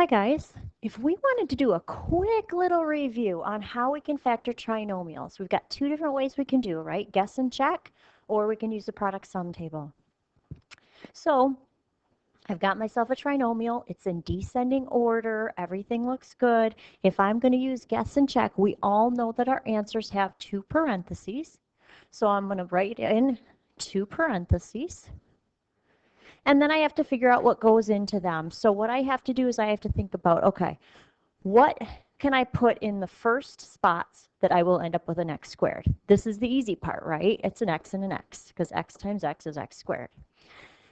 Hi guys, if we wanted to do a quick little review on how we can factor trinomials, we've got two different ways we can do, right? Guess and check, or we can use the product sum table. So I've got myself a trinomial. It's in descending order. Everything looks good. If I'm going to use guess and check, we all know that our answers have two parentheses. So I'm going to write in two parentheses. And then I have to figure out what goes into them. So what I have to do is I have to think about, okay, what can I put in the first spots that I will end up with an x squared? This is the easy part, right? It's an x and an x, because x times x is x squared.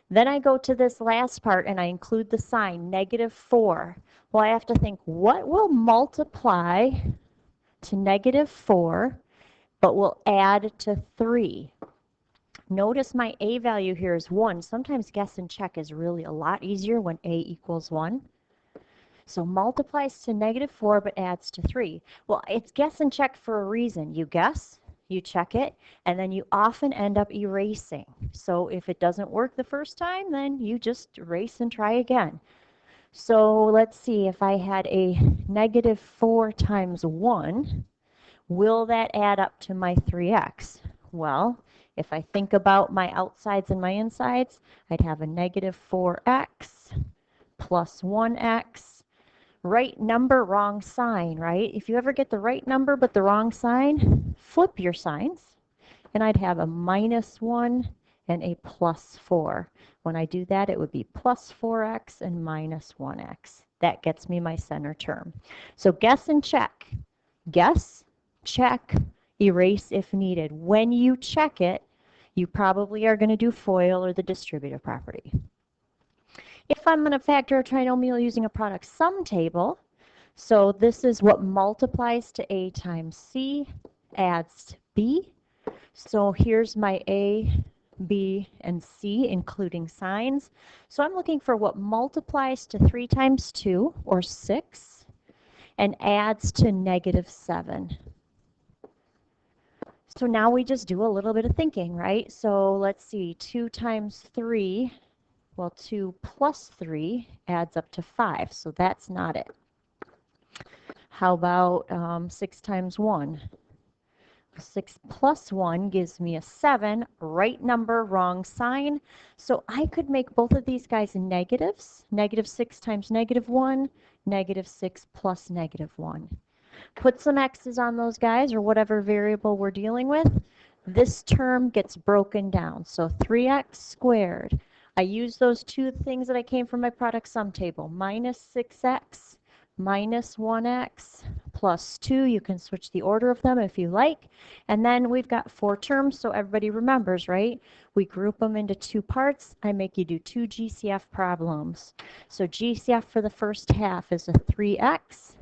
Then I go to this last part and I include the sign, -4. Well, I have to think, what will multiply to -4, but will add to 3? Notice my a value here is 1. Sometimes guess and check is really a lot easier when a equals 1. So multiplies to -4 but adds to 3. Well, it's guess and check for a reason. You guess, you check it, and then you often end up erasing. So if it doesn't work the first time, then you just erase and try again. So let's see, if I had a -4 times 1, will that add up to my 3x? Well, if I think about my outsides and my insides, I'd have a -4x plus 1x. Right number, wrong sign, right? If you ever get the right number but the wrong sign, flip your signs. And I'd have a -1 and a +4. When I do that, it would be +4x and -1x. That gets me my center term. So guess and check. Guess, check, erase if needed. When you check it, you probably are going to do FOIL or the distributive property. If I'm going to factor a trinomial using a product sum table, so this is what multiplies to a times c, adds to b. So here's my a, b, and c, including signs. So I'm looking for what multiplies to 3 times 2, or 6, and adds to -7. So now we just do a little bit of thinking, right? So let's see, 2 times 3, well, 2 plus 3 adds up to 5, so that's not it. How about 6 times 1? 6 plus 1 gives me a 7, right number, wrong sign. So I could make both of these guys negatives. -6 times -1, -6 plus -1. Put some x's on those guys, or whatever variable we're dealing with. This term gets broken down. So 3x squared. I use those two things that I came from my product sum table. -6x minus 1x plus 2. You can switch the order of them if you like. And then we've got 4 terms, so everybody remembers, right? We group them into 2 parts. I make you do 2 GCF problems. So GCF for the first half is a 3x.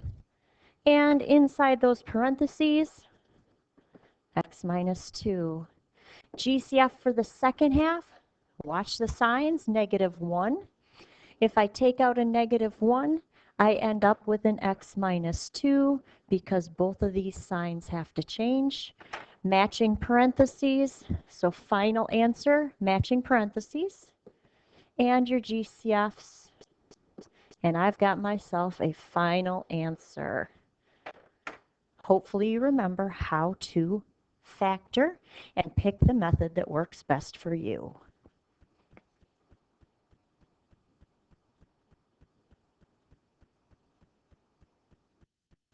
And inside those parentheses, x minus 2. GCF for the second half, watch the signs, -1. If I take out a -1, I end up with an x minus 2 because both of these signs have to change. Matching parentheses, so final answer, matching parentheses, and your GCFs. And I've got myself a final answer. Hopefully you remember how to factor and pick the method that works best for you.